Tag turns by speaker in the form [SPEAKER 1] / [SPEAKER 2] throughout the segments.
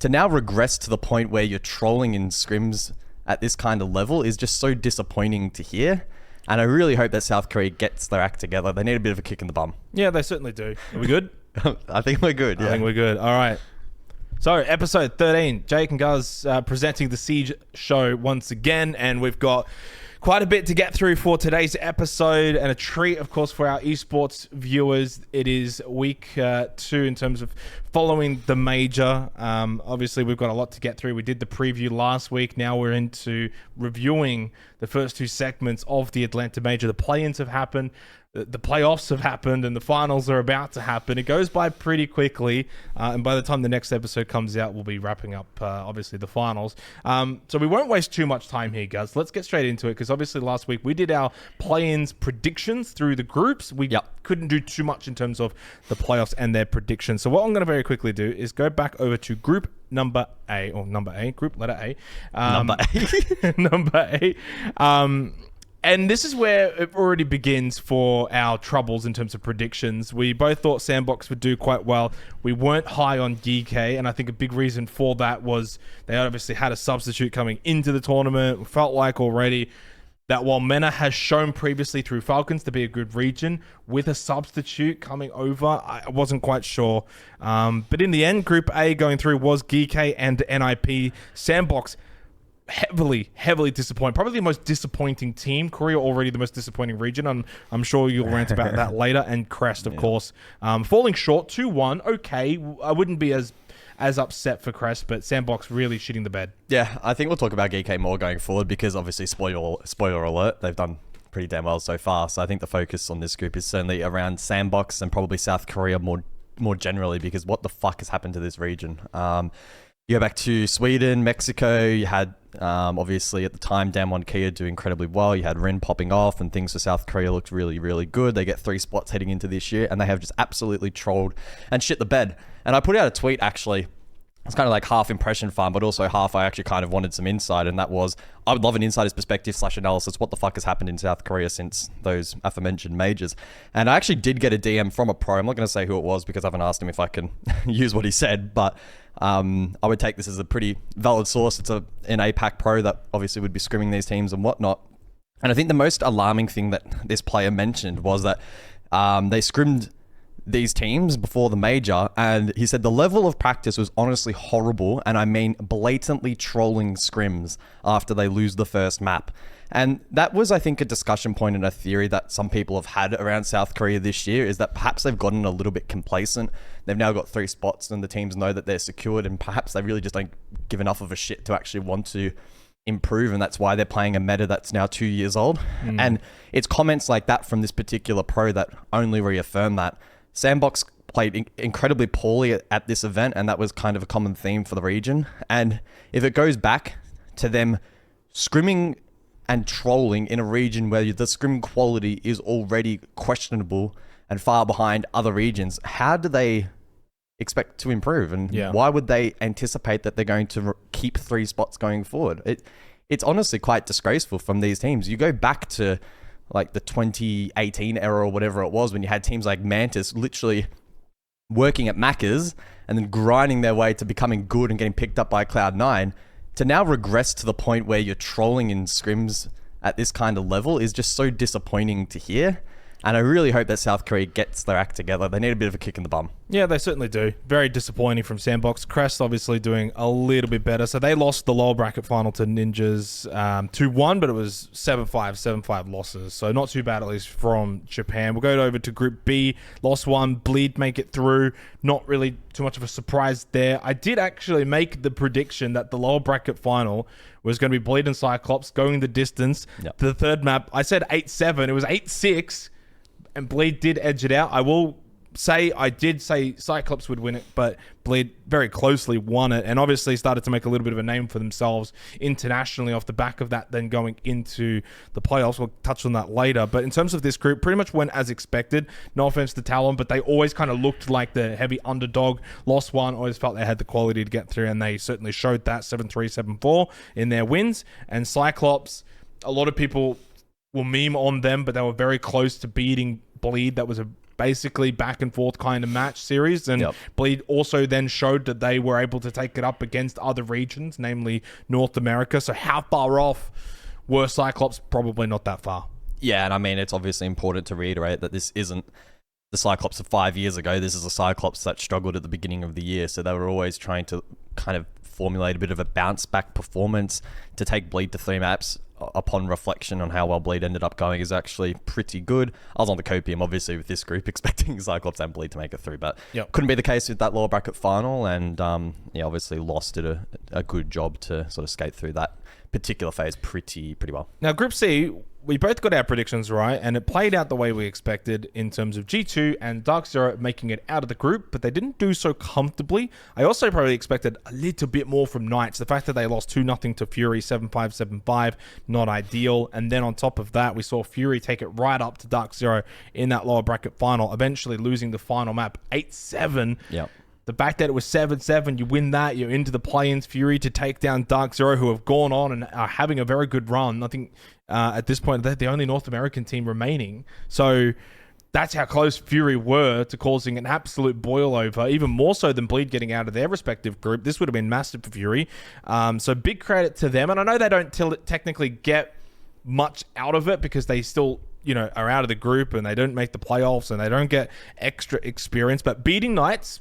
[SPEAKER 1] to now regress to the point where you're trolling in scrims at this kind of level is just so disappointing to hear. And I really hope that South Korea gets their act together. They need a bit of a kick in the bum.
[SPEAKER 2] Yeah, they certainly do. Are we good?
[SPEAKER 1] I think we're good. Yeah.
[SPEAKER 2] I think we're good. All right. So, episode 13, Jake and Guz presenting the Siege show once again, and we've got quite a bit to get through for today's episode, and a treat, of course, for our esports viewers. It is week 2 in terms of following the major. Obviously, we've got a lot to get through. We did the preview last week. Now we're into reviewing the first 2 segments of the Atlanta major. The play-ins have happened. The playoffs have happened and the finals are about to happen. It goes by pretty quickly, and by the time the next episode comes out, we'll be wrapping up, obviously, the finals. So we won't waste too much time here, guys. Let's get straight into it, because obviously last week we did our play-ins predictions through the groups. We couldn't do too much in terms of the playoffs and their predictions. So what I'm going to very quickly do is go back over to group number A, group letter A.
[SPEAKER 1] Number A.
[SPEAKER 2] Number A. And this is where it already begins for our troubles in terms of predictions. We both thought Sandbox would do quite well. We weren't high on GK, and I think a big reason for that was they obviously had a substitute coming into the tournament. We felt like already that while MENA has shown previously through Falcons to be a good region, with a substitute coming over, I wasn't quite sure. But in the end, Group A going through was GK and NIP. Sandbox heavily disappointed. Probably the most disappointing team. Korea already the most disappointing region. I'm sure you'll rant about that later. And Crest, of course, falling short 2-1. Okay, I wouldn't be as upset for Crest, but Sandbox really shitting the bed.
[SPEAKER 1] Yeah, I think we'll talk about GK more going forward, because obviously, spoiler alert, they've done pretty damn well so far. So I think the focus on this group is certainly around Sandbox and probably South Korea more generally, because what the fuck has happened to this region? You go back to Sweden, Mexico, you had, obviously, at the time, Damwon Kia do incredibly well. You had Rin popping off, and things for South Korea looked really, really good. They get 3 spots heading into this year, and they have just absolutely trolled and shit the bed. And I put out a tweet, actually. It's kind of like half impression farm, but also half I actually kind of wanted some insight, and that was, I would love an insider's perspective / analysis. What the fuck has happened in South Korea since those aforementioned majors? And I actually did get a DM from a pro. I'm not going to say who it was, because I haven't asked him if I can use what he said, but I would take this as a pretty valid source. It's an APAC pro that obviously would be scrimming these teams and whatnot. And I think the most alarming thing that this player mentioned was that they scrimmed these teams before the major, and he said the level of practice was honestly horrible, and I mean blatantly trolling scrims after they lose the first map. And that was, I think, a discussion point and a theory that some people have had around South Korea this year, is that perhaps they've gotten a little bit complacent. They've now got 3 spots and the teams know that they're secured, and perhaps they really just don't give enough of a shit to actually want to improve, and that's why they're playing a meta that's now 2 years old. And it's comments like that from this particular pro that only reaffirm that. Sandbox played incredibly poorly at this event, and that was kind of a common theme for the region. And if it goes back to them scrimming and trolling in a region where the scrim quality is already questionable and far behind other regions, how do they expect to improve? And why would they anticipate that they're going to keep 3 spots going forward? It's honestly quite disgraceful from these teams. You go back to like the 2018 era or whatever it was, when you had teams like Mantis literally working at Macca's and then grinding their way to becoming good and getting picked up by Cloud9, to now regress to the point where you're trolling in scrims at this kind of level is just so disappointing to hear. And I really hope that South Korea gets their act together. They need a bit of a kick in the bum.
[SPEAKER 2] Yeah, they certainly do. Very disappointing from Sandbox. Crest obviously doing a little bit better. So they lost the lower bracket final to Ninjas 2-1, but it was 7-5, 7-5 losses. So not too bad, at least from Japan. We'll go over to Group B. Lost 1, Bleed make it through. Not really too much of a surprise there. I did actually make the prediction that the lower bracket final was going to be Bleed and Cyclops going the distance. The third map, I said 8-7. It was 8-6. And Bleed did edge it out. I will say I did say Cyclops would win it, but Bleed very closely won it, and obviously started to make a little bit of a name for themselves internationally off the back of that, then going into the playoffs. We'll touch on that later. But in terms of this group, pretty much went as expected. No offense to Talon, but they always kind of looked like the heavy underdog. Lost 1, always felt they had the quality to get through, and they certainly showed that 7-3, 7-4 in their wins. And Cyclops, a lot of people will meme on them, but they were very close to beating Bleed. That was a basically back and forth kind of match series. And Bleed also then showed that they were able to take it up against other regions, namely North America. So how far off were Cyclops? Probably not that far.
[SPEAKER 1] Yeah, and I mean, it's obviously important to reiterate that this isn't the Cyclops of 5 years ago. This is a Cyclops that struggled at the beginning of the year. So they were always trying to kind of formulate a bit of a bounce back performance. To take Bleed to 3 maps upon reflection on how well Bleed ended up going is actually pretty good. I was on the copium, obviously, with this group, expecting Cyclops and Bleed to make it through, but couldn't be the case with that lower bracket final, and obviously Lost did a good job to sort of skate through that particular phase pretty well.
[SPEAKER 2] Now, Group C, we both got our predictions right, and it played out the way we expected in terms of G2 and Dark Zero making it out of the group, but they didn't do so comfortably. I also probably expected a little bit more from Knights. The fact that they lost 2-0 to Fury, 7-5, 7-5, not ideal. And then on top of that, we saw Fury take it right up to Dark Zero in that lower bracket final, eventually losing the final map 8-7.
[SPEAKER 1] Yep.
[SPEAKER 2] The fact that it was 7-7, you win that, you're into the play-ins. Fury to take down Dark Zero, who have gone on and are having a very good run. I think at this point, they're the only North American team remaining. So that's how close Fury were to causing an absolute boil over, even more so than Bleed getting out of their respective group. This would have been massive for Fury. So big credit to them. And I know they don't technically get much out of it because they still are out of the group and they don't make the playoffs and they don't get extra experience. But beating Knights,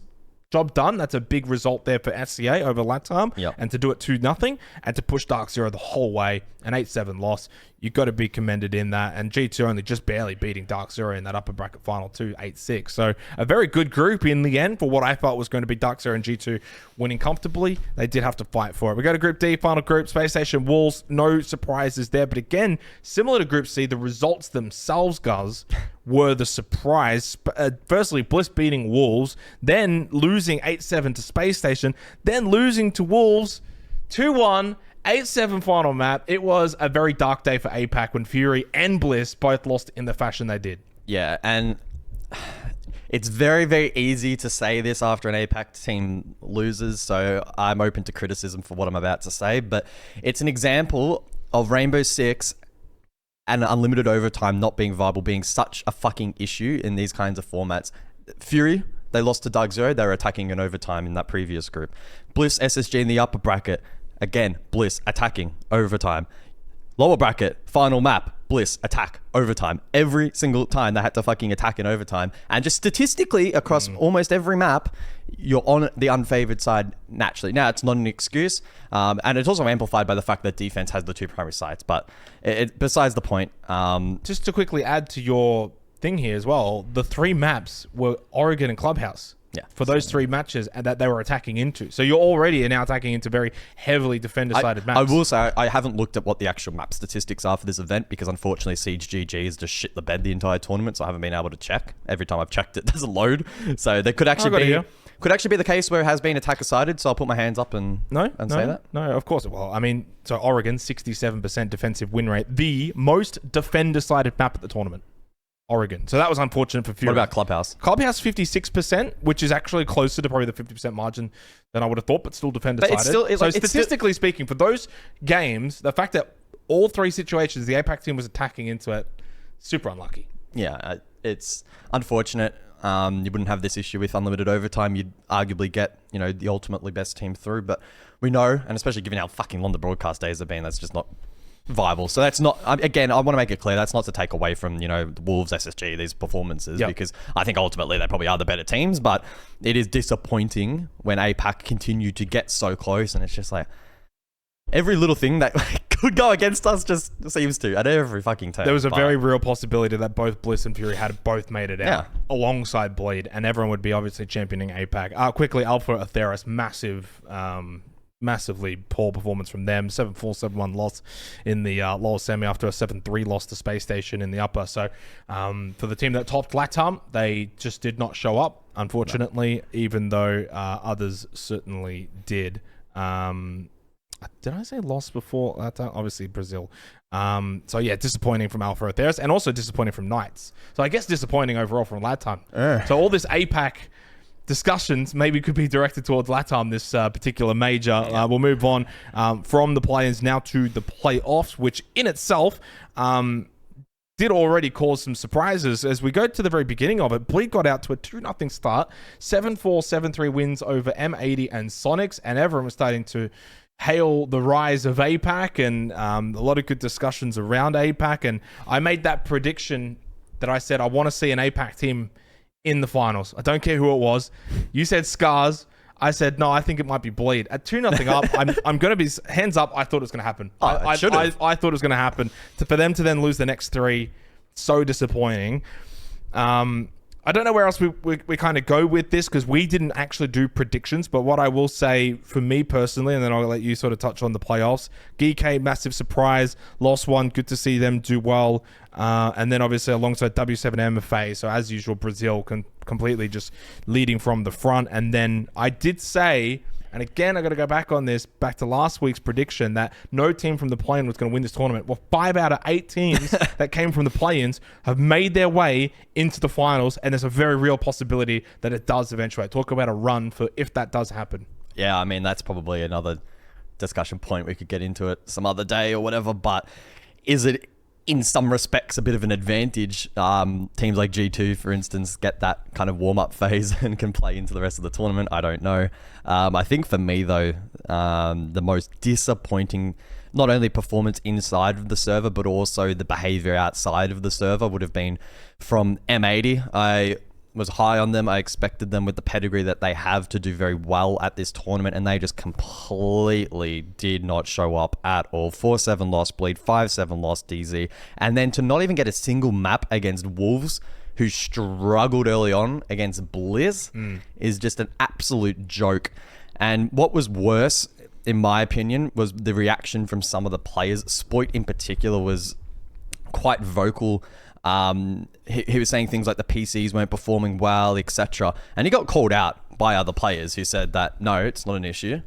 [SPEAKER 2] job done. That's a big result there for SCA over Latam. And to do it 2-0 and to push Dark Zero the whole way, an 8-7 loss. You've got to be commended in that. And G2 only just barely beating Dark Zero in that upper bracket final 8-6. So a very good group in the end for what I thought was going to be Dark Zero and G2 winning comfortably. They did have to fight for it. We go to Group D, final group, Space Station Wolves. No surprises there. But again, similar to Group C, the results themselves, Guzz, were the surprise. Firstly, Bliss beating Wolves, then losing 8-7 to Space Station, then losing to Wolves 2-1, 8-7 final map. It was a very dark day for APAC when Fury and Bliss both lost in the fashion they did.
[SPEAKER 1] Yeah, and it's very, very easy to say this after an APAC team loses, so I'm open to criticism for what I'm about to say, but it's an example of Rainbow Six and unlimited overtime not being viable, being such a fucking issue in these kinds of formats. Fury, they lost to Dark Zero. They were attacking in overtime in that previous group. Bliss, SSG in the upper bracket. Again, Bliss attacking overtime. Lower bracket, final map, Bliss attack overtime. Every single time they had to fucking attack in overtime. And just statistically across almost every map, you're on the unfavored side naturally. Now, it's not an excuse. And it's also amplified by the fact that defense has the 2 primary sites. But besides the point.
[SPEAKER 2] Just to quickly add to your thing here as well, the 3 maps were Oregon and Clubhouse.
[SPEAKER 1] Yeah,
[SPEAKER 2] for those 3 matches and that they were attacking into. So you're already now attacking into very heavily defender-sided maps.
[SPEAKER 1] I will say, I haven't looked at what the actual map statistics are for this event because unfortunately Siege GG has just shit the bed the entire tournament, so I haven't been able to check. Every time I've checked, it doesn't load. So there could actually be the case where it has been attacker-sided, so I'll put my hands up and say that.
[SPEAKER 2] No, of course it will. I mean, so Oregon, 67% defensive win rate, the most defender-sided map at the tournament. Oregon. So that was unfortunate for Fury.
[SPEAKER 1] What about Clubhouse?
[SPEAKER 2] Clubhouse 56%, which is actually closer to probably the 50% margin than I would have thought, but still defender-sided. So statistically speaking, for those games, the fact that all 3 situations, the APAC team was attacking into it, super unlucky.
[SPEAKER 1] Yeah, it's unfortunate. You wouldn't have this issue with unlimited overtime. You'd arguably get, the ultimately best team through, but we know, and especially given how fucking long the broadcast days have been, that's just not viable. So that's not, again, I want to make it clear, that's not to take away from, the Wolves, SSG, these performances, because I think ultimately they probably are the better teams, but it is disappointing when APAC continue to get so close, and it's just like, every little thing that could go against us just seems to, at every fucking turn.
[SPEAKER 2] There was a very real possibility that both Bliss and Fury had both made it out alongside Bleed, and everyone would be obviously championing APAC. Quickly, Alpha Atheros, massively poor performance from them. 7-4, 7-1 loss in the lower semi after a 7-3 loss to Space Station in the upper. So for the team that topped LATAM, they just did not show up, unfortunately, even though others certainly did. Did I say lost before LATAM? Obviously Brazil. So yeah, disappointing from Alpha Atheros and also disappointing from Knights. So I guess disappointing overall from LATAM. So all this APAC discussions maybe could be directed towards LATAM, this particular major. We'll move on from the play-ins now to the playoffs, which in itself did already cause some surprises. As we go to the very beginning of it, Bleed got out to a 2-0 start, 7-4, 7-3 wins over M80 and Sonics, and everyone was starting to hail the rise of APAC, and a lot of good discussions around APAC. And I made that prediction that I said I want to see an APAC team in the finals. I don't care who it was. You said Scars. I said, no, I think it might be Bleed. At 2-0 up, I'm going to be hands up. I thought it was going to happen. I thought it was going to happen. For them to then lose the next 3, so disappointing. I don't know where else we kind of go with this, because we didn't actually do predictions. But what I will say for me personally, and then I'll let you sort of touch on the playoffs. GK, massive surprise. Lost one. Good to see them do well. And then obviously alongside W7 MFA. So as usual, Brazil completely just leading from the front. And then I did say, and again, I got to go back on this, back to last week's prediction that no team from the play-in was going to win this tournament. Well, 5 out of 8 teams that came from the play-ins have made their way into the finals, and there's a very real possibility that it does eventuate. Talk about a run for if that does happen. Yeah,
[SPEAKER 1] I mean, that's probably another discussion point. We could get into it some other day or whatever, but is it in some respects a bit of an advantage? Teams like G2, for instance, get that kind of warm-up phase and can play into the rest of the tournament. I don't know. I think for me, though, the most disappointing, not only performance inside of the server, but also the behavior outside of the server would have been from M80. I was high on them. I expected them with the pedigree that they have to do very well at this tournament, and they just completely did not show up at all. 4-7 lost Bleed, 5-7 lost DZ, and then to not even get a single map against Wolves, who struggled early on against Blizz, is just an absolute joke. And what was worse, in my opinion, was the reaction from some of the players. Spoit in particular was quite vocal. He was saying things like the PCs weren't performing well, etc. And he got called out by other players who said that, no, it's not an issue.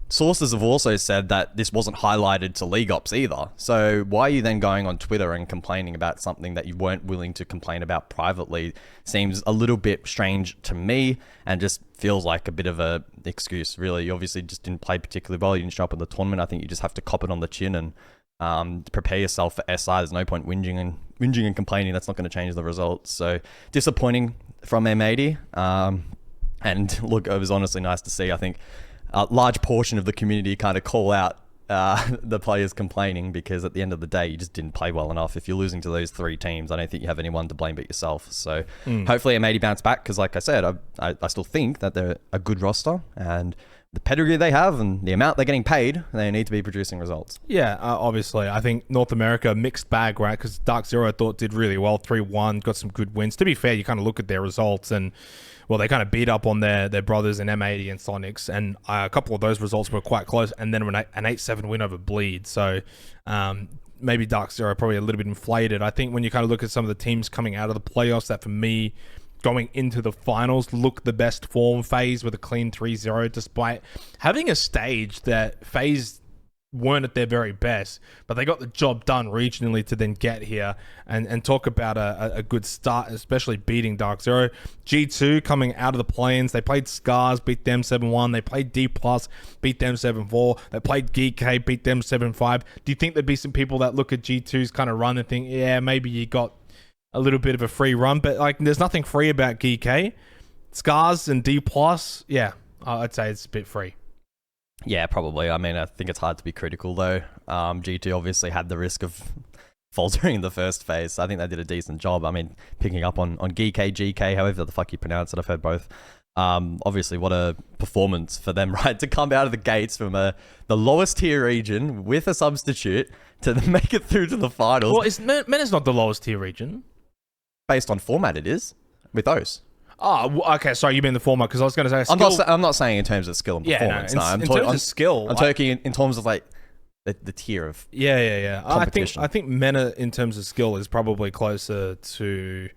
[SPEAKER 1] Sources have also said that this wasn't highlighted to League Ops either. So why are you then going on Twitter and complaining about something that you weren't willing to complain about privately? Seems a little bit strange to me, and just feels like a bit of a excuse, really. You obviously just didn't play particularly well. You didn't show up in the tournament. I think you just have to cop it on the chin and prepare yourself for SI. There's no point whinging and complaining. That's not going to change the results. So disappointing from M80. And look, it was honestly nice to see. I think a large portion of the community kind of call out the players complaining, because at the end of the day, you just didn't play well enough. If you're losing to those 3 teams, I don't think you have anyone to blame but yourself. So hopefully M80 bounce back, because like I said, I still think that they're a good roster, and the pedigree they have and the amount they're getting paid, they need to be producing results.
[SPEAKER 2] Yeah, obviously. I think North America, mixed bag, right? Because Dark Zero, I thought, did really well. 3-1, got some good wins. To be fair, you kind of look at their results and, well, they kind of beat up on their brothers in M80 and Sonics, and a couple of those results were quite close, and then an 8-7 win over Bleed. So maybe Dark Zero probably a little bit inflated. I think when you kind of look at some of the teams coming out of the playoffs that, for me, going into the finals, look the best form. FaZe with a clean 3-0, despite having a stage that FaZe weren't at their very best, but they got the job done regionally to then get here and talk about a good start, especially beating Dark Zero. G2 coming out of the play-ins, they played Scars, beat them 7-1. They played D+, beat them 7-4. They played GK, beat them 7-5. Do you think there'd be some people that look at G2's kind of run and think, yeah, maybe you got a little bit of a free run, but like there's nothing free about GK. Scars and D+, yeah, I'd say it's a bit free.
[SPEAKER 1] Yeah, probably. I mean, I think it's hard to be critical though. G2 obviously had the risk of faltering in the first phase. I think they did a decent job. I mean, picking up on GK, however the fuck you pronounce it, I've heard both. Obviously, what a performance for them, right? To come out of the gates from the lowest tier region with a substitute to make it through to the finals.
[SPEAKER 2] Well, Men is not the lowest tier region.
[SPEAKER 1] Based on format, it is with those.
[SPEAKER 2] Oh, okay. Sorry, you mean the format? Because I was going to say
[SPEAKER 1] I'm not saying in terms of skill and performance.
[SPEAKER 2] Yeah, in terms of skill.
[SPEAKER 1] I'm talking in terms of like the tier of competition.
[SPEAKER 2] I think MENA in terms of skill is probably closer to.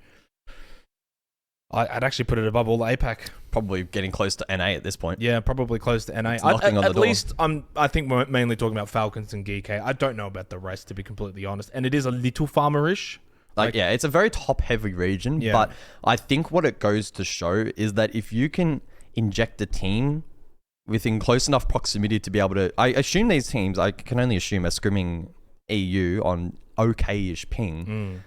[SPEAKER 2] I'd actually put it above all the APAC.
[SPEAKER 1] Probably getting close to NA at this point.
[SPEAKER 2] Yeah, probably close to NA. At least I think we're mainly talking about Falcons and GK. I don't know about the rest, to be completely honest. And it is a little farmerish.
[SPEAKER 1] Yeah, it's a very top-heavy region, but I think what it goes to show is that if you can inject a team within close enough proximity to be able to... I assume these teams, I can only assume, are scrimming EU on okay-ish ping.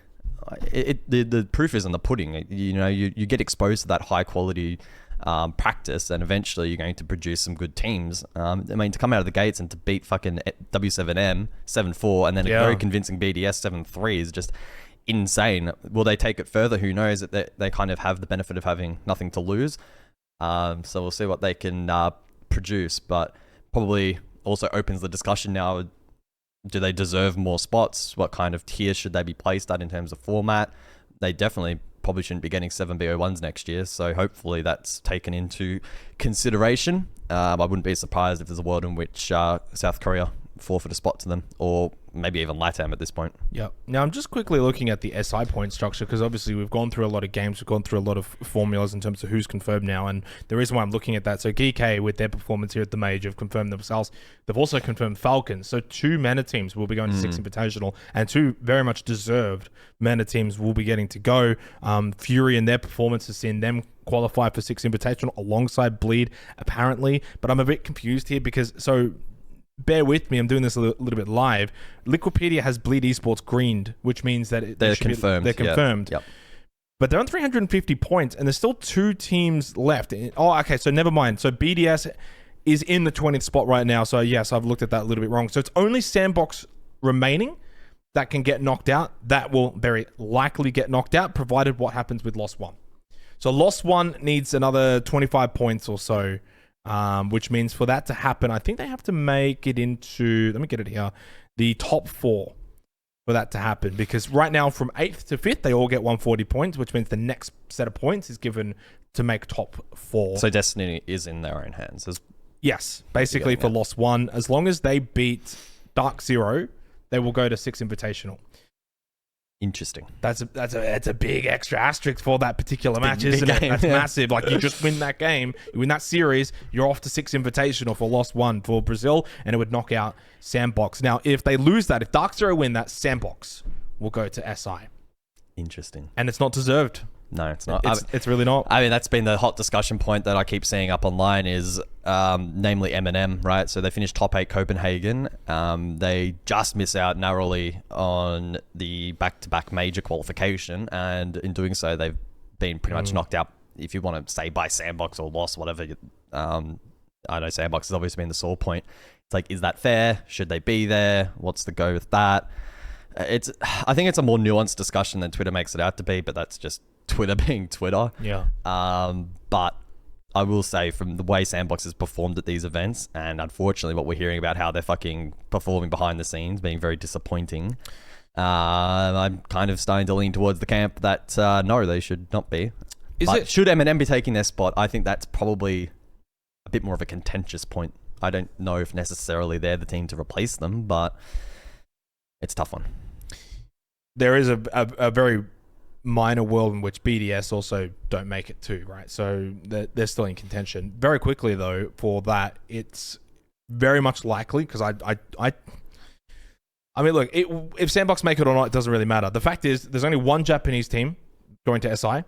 [SPEAKER 1] The proof is in the pudding. You know, you get exposed to that high quality practice, and eventually you're going to produce some good teams. I mean, to come out of the gates and to beat fucking W7M 7-4 and then a very convincing BDS 7-3 is just insane. Will they take it further? Who knows? That they kind of have the benefit of having nothing to lose. So we'll see what they can produce, but probably also opens the discussion now. Do they deserve more spots? What kind of tier should they be placed at in terms of format? They definitely probably shouldn't be getting 7BO1s next year, so hopefully that's taken into consideration. I wouldn't be surprised if there's a world in which South Korea forfeit a spot to them, or maybe even LATAM at this point.
[SPEAKER 2] Yeah. Now I'm just quickly looking at the SI point structure, because obviously we've gone through a lot of games, we've gone through a lot of formulas in terms of who's confirmed now, and the reason why I'm looking at that, so GK with their performance here at the Major have confirmed themselves. They've also confirmed Falcons, so 2 MENA teams will be going to 6 Invitational, and 2 very much deserved MENA teams will be getting to go. Fury and their performance has seen them qualify for 6 Invitational alongside Bleed, apparently, but I'm a bit confused here because, so bear with me, I'm doing this a little bit live. Liquipedia has Bleed Esports greened, which means that
[SPEAKER 1] they're confirmed.
[SPEAKER 2] They're confirmed.
[SPEAKER 1] Yep.
[SPEAKER 2] But they're on 350 points, and there's still 2 teams left. Oh, okay, so never mind. So BDS is in the 20th spot right now. So yes, I've looked at that a little bit wrong. So it's only Sandbox remaining that can get knocked out. That will very likely get knocked out, provided what happens with Lost 1. So Lost 1 needs another 25 points or so. Which means for that to happen, I think they have to make it into, let me get it here, the top 4 for that to happen. Because right now from 8th to 5th, they all get 140 points, which means the next set of points is given to make top 4.
[SPEAKER 1] So Destiny is in their own hands.
[SPEAKER 2] Yes, basically for Lost 1. As long as they beat Dark Zero, they will go to 6 Invitational.
[SPEAKER 1] Interesting.
[SPEAKER 2] That's a big extra asterisk for that particular match, isn't it? That's massive. Like, you just win that game, you win that series, you're off to 6 Invitational for Lost 1 for Brazil, and it would knock out Sandbox. Now, if they lose that, if Dark Zero win that, Sandbox will go to SI.
[SPEAKER 1] Interesting.
[SPEAKER 2] And it's not deserved.
[SPEAKER 1] No, it's not.
[SPEAKER 2] It's really not.
[SPEAKER 1] I mean, that's been the hot discussion point that I keep seeing up online is namely M&M, right? So they finished top 8 Copenhagen. They just miss out narrowly on the back-to-back major qualification. And in doing so, they've been pretty much knocked out, if you want to say by Sandbox or loss, whatever. I know Sandbox has obviously been the sore point. It's like, is that fair? Should they be there? What's the go with that? I think it's a more nuanced discussion than Twitter makes it out to be, but that's just Twitter being Twitter.
[SPEAKER 2] Yeah.
[SPEAKER 1] But I will say, from the way Sandbox has performed at these events, and unfortunately what we're hearing about how they're fucking performing behind the scenes, being very disappointing, I'm kind of starting to lean towards the camp that no, they should not be. Should M&M be taking their spot? I think that's probably a bit more of a contentious point. I don't know if necessarily they're the team to replace them, but it's a tough one.
[SPEAKER 2] There is a very minor world in which BDS also don't make it too, right? So they're still in contention. Very quickly though, for that, it's very much likely, because I mean, look, if Sandbox make it or not, it doesn't really matter. The fact is, there's only one Japanese team going to SI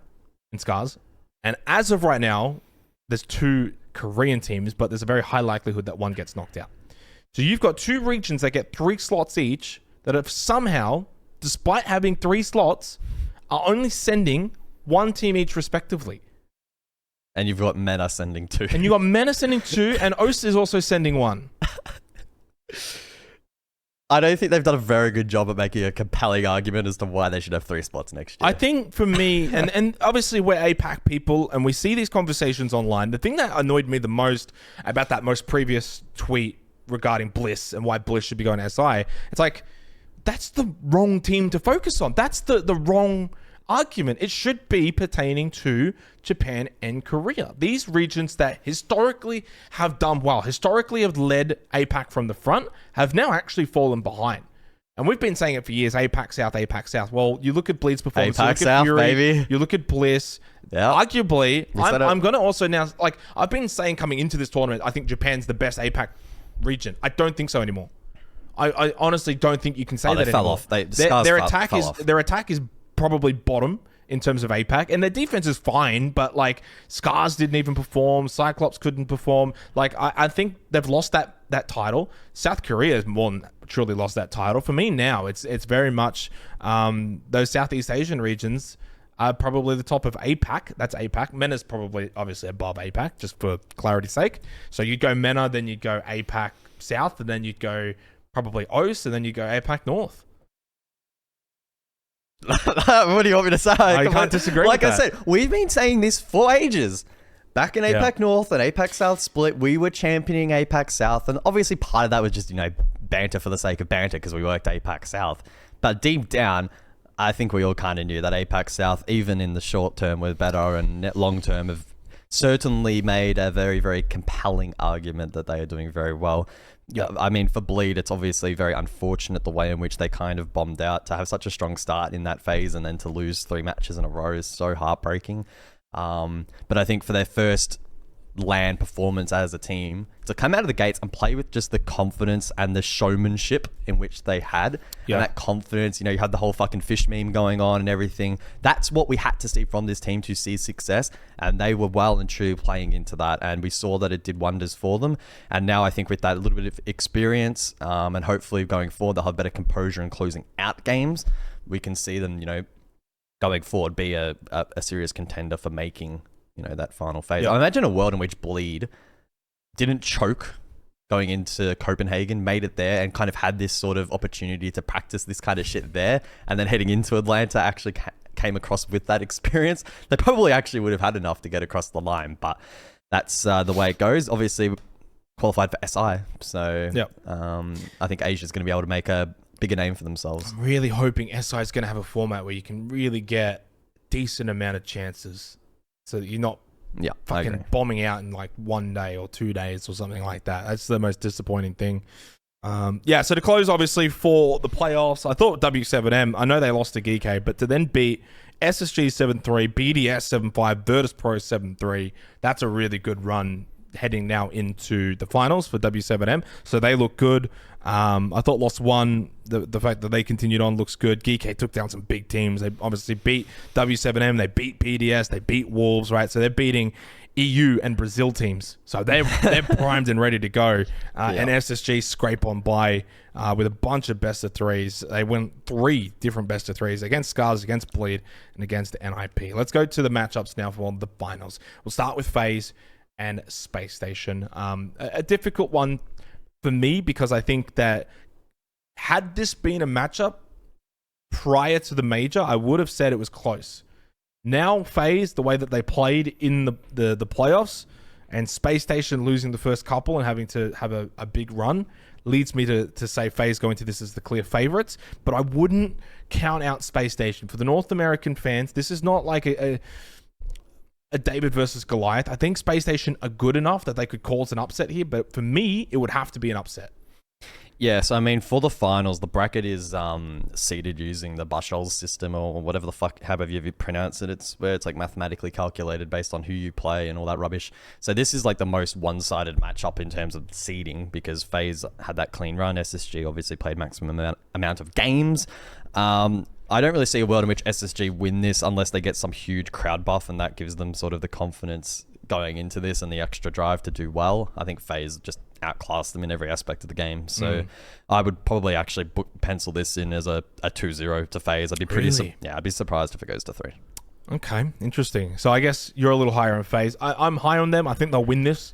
[SPEAKER 2] in Scars, and as of right now, there's 2 Korean teams, but there's a very high likelihood that one gets knocked out. So you've got 2 regions that get 3 slots each that have somehow, despite having 3 slots, are only sending 1 team each respectively.
[SPEAKER 1] And you've got MENA sending 2.
[SPEAKER 2] And you've got MENA sending 2, and OST is also sending 1.
[SPEAKER 1] I don't think they've done a very good job at making a compelling argument as to why they should have 3 spots next year.
[SPEAKER 2] I think for me, and obviously we're APAC people, and we see these conversations online. The thing that annoyed me the most about that most previous tweet regarding Bliss and why Bliss should be going to SI, it's like, that's the wrong team to focus on. That's the wrong argument. It should be pertaining to Japan and Korea. These regions that historically have done well, historically have led APAC from the front, have now actually fallen behind. And we've been saying it for years, APAC South, APAC South. Well, you look at Bleed's performance,
[SPEAKER 1] APAC
[SPEAKER 2] you look
[SPEAKER 1] South,
[SPEAKER 2] at Fury,
[SPEAKER 1] baby.
[SPEAKER 2] You look at Bliss.
[SPEAKER 1] Yeah.
[SPEAKER 2] Arguably, I'm going to also now, like, I've been saying coming into this tournament, I think Japan's the best APAC region. I don't think so anymore. I honestly don't think you can say that
[SPEAKER 1] fell
[SPEAKER 2] anymore.
[SPEAKER 1] Off.
[SPEAKER 2] Their attack is probably bottom in terms of APAC, and their defense is fine, but like Scars didn't even perform, Cyclops couldn't perform. Like I think they've lost that that title. South Korea has more than truly lost that title. For me now, it's very much those Southeast Asian regions are probably the top of APAC. That's APAC. MENA's probably obviously above APAC, just for clarity's sake. So you'd go MENA, then you'd go APAC South, and then you'd go probably OS, and then you'd go APAC North.
[SPEAKER 1] What do you want me to say?
[SPEAKER 2] I can't disagree
[SPEAKER 1] like
[SPEAKER 2] with
[SPEAKER 1] I
[SPEAKER 2] that.
[SPEAKER 1] said, we've been saying this for ages. Back in APAC North and APAC South split, we were championing APAC South. And obviously part of that was just, banter for the sake of banter because we worked APAC South. But deep down, I think we all kind of knew that APAC South, even in the short term, were better, and long term have certainly made a very, very compelling argument that they are doing very well. Yeah, I mean, for Bleed, it's obviously very unfortunate the way in which they kind of bombed out. To have such a strong start in that phase and then to lose 3 matches in a row is so heartbreaking. But I think for their first LAN performance as a team, to come out of the gates and play with just the confidence and the showmanship in which they had, and that confidence, you had the whole fucking fish meme going on and everything. That's what we had to see from this team to see success, and they were well and truly playing into that, and we saw that it did wonders for them. And now I think with that little bit of experience, and hopefully going forward they'll have better composure in closing out games, we can see them, going forward be a serious contender for making that final phase. I imagine a world in which Bleed didn't choke going into Copenhagen, made it there, and kind of had this sort of opportunity to practice this kind of shit there, and then heading into Atlanta actually came across with that experience. They probably actually would have had enough to get across the line, but that's the way it goes. Obviously qualified for SI, so I think Asia's going to be able to make a bigger name for themselves.
[SPEAKER 2] I'm really hoping SI is going to have a format where you can really get decent amount of chances, so that you're not fucking bombing out in like 1 day or 2 days or something like that. That's the most disappointing thing. So to close, obviously, for the playoffs, I thought W7M, I know they lost to GK, but to then beat SSG 7-3, BDS 7-5, Virtus Pro 7-3, that's a really good run heading now into the finals for W7M. So they look good. I thought Lost 1, the fact that they continued on looks good. GK took down some big teams. They obviously beat W7M, they beat PDS, they beat Wolves, right? So they're beating EU and Brazil teams. So they're primed and ready to go. And SSG scrape on by with a bunch of best of threes. They win 3 different best of threes against Scars, against Bleed, and against NIP. Let's go to the matchups now for the finals. We'll start with FaZe and Space Station. A difficult one for me, because I think that had this been a matchup prior to the major, I would have said it was close. Now, FaZe, the way that they played in the playoffs, and Space Station losing the first couple and having to have a big run, leads me to say FaZe going to this as the clear favorites. But I wouldn't count out Space Station. For the North American fans, this is not like a David versus Goliath. I think Space Station are good enough that they could cause an upset here, but for me, it would have to be an upset.
[SPEAKER 1] Yes, I mean, for the finals, the bracket is seeded using the Bashol's system, or whatever the fuck, however you pronounce it. It's where it's like mathematically calculated based on who you play and all that rubbish. So this is like the most one-sided matchup in terms of seeding, because FaZe had that clean run. SSG obviously played maximum amount of games. I don't really see a world in which SSG win this unless they get some huge crowd buff, and that gives them sort of the confidence going into this and the extra drive to do well. I think FaZe just outclassed them in every aspect of the game. So I would probably actually pencil this in as a 2-0 to FaZe. I'd be pretty I'd be surprised if it goes to 3.
[SPEAKER 2] Okay, interesting. So I guess you're a little higher on FaZe. I'm high on them. I think they'll win this.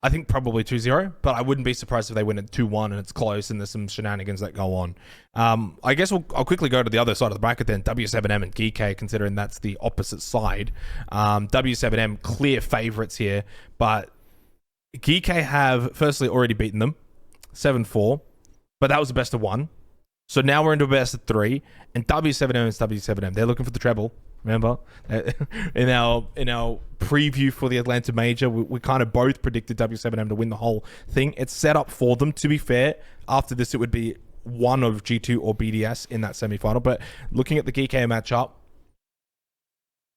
[SPEAKER 2] I think probably 2-0, but I wouldn't be surprised if they win at 2-1 and it's close and there's some shenanigans that go on. I guess I'll quickly go to the other side of the bracket then, W7M and GK, considering that's the opposite side. W7M, clear favourites here, but GK have, firstly, already beaten them, 7-4, but that was the best of 1. So now we're into a best of 3, and W7M is W7M. They're looking for the treble. Remember, in our preview for the Atlanta Major, we kind of both predicted W7M to win the whole thing. It's set up for them, to be fair. After this, it would be one of G2 or BDS in that semifinal. But looking at the GK matchup,